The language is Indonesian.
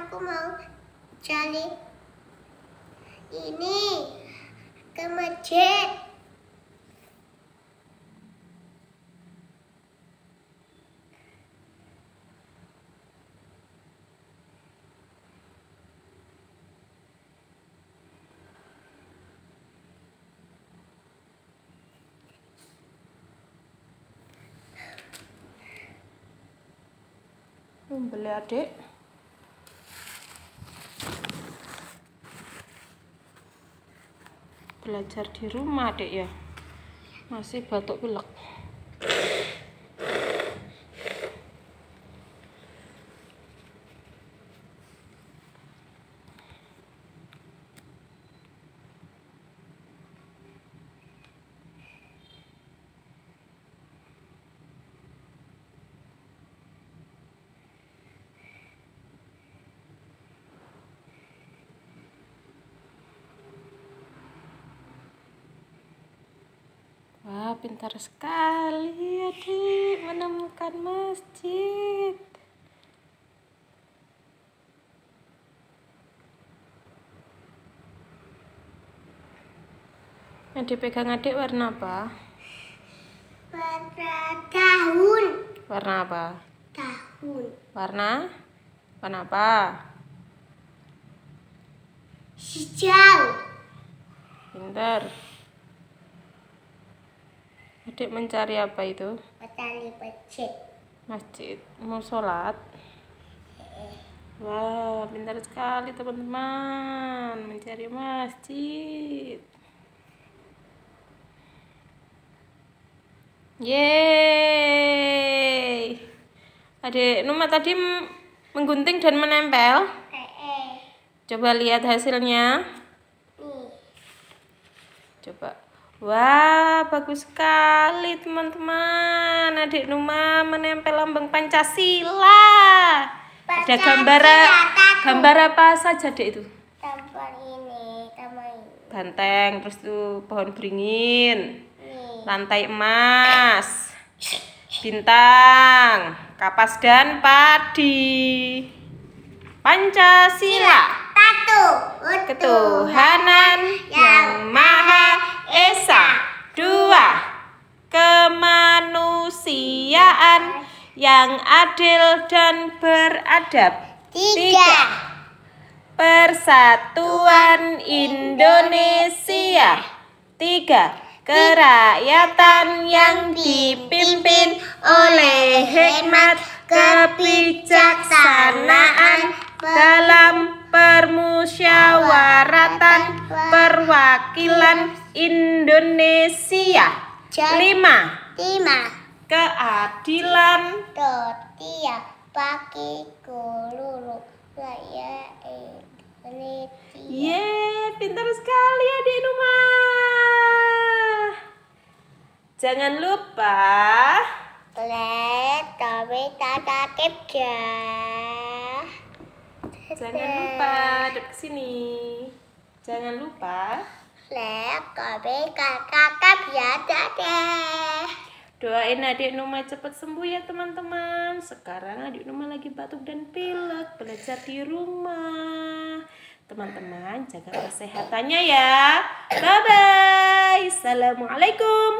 aku mau cari ini ke masjid. Beli adik belajar di rumah adik ya, masih batuk pilek. Wah, pintar sekali adik menemukan masjid. Yang dipegang adik warna apa? Warna daun. Warna apa? Daun. Warna apa? Hijau. Pintar. Adik mencari apa itu? Mencari masjid. Masjid. Mau sholat? Wah, pintar sekali teman-teman mencari masjid. Yeay. Adik Numa tadi menggunting dan menempel. Coba lihat hasilnya. Coba. Wah, bagus sekali teman-teman. Adik Numa menempel lambang Pancasila. Ada gambar apa saja dek itu? Gambar ini, Banteng, terus tuh pohon beringin, lantai emas, bintang, kapas dan padi. Pancasila. Satu, Ketuhanan yang Maha Esa. 2. Kemanusiaan yang adil dan beradab. 3. Persatuan Indonesia. 3. Kerakyatan yang dipimpin oleh hikmat kebijaksanaan dalam permusyawaratan perwakilan Indonesia. 5. Keadilan setiap bagi seluruh rakyat Indonesia. Yeay, pintar sekali adik Numa. Jangan lupa like, comment, dan subscribe ya. Jangan lupa dek sini. Jangan lupa like, comment, dan subscribe ya. Dadah. Doain adik Numa cepat sembuh ya teman-teman. Sekarang adik Numa lagi batuk dan pilek, belajar di rumah. Teman-teman jaga kesehatannya ya. Bye bye. Assalamualaikum.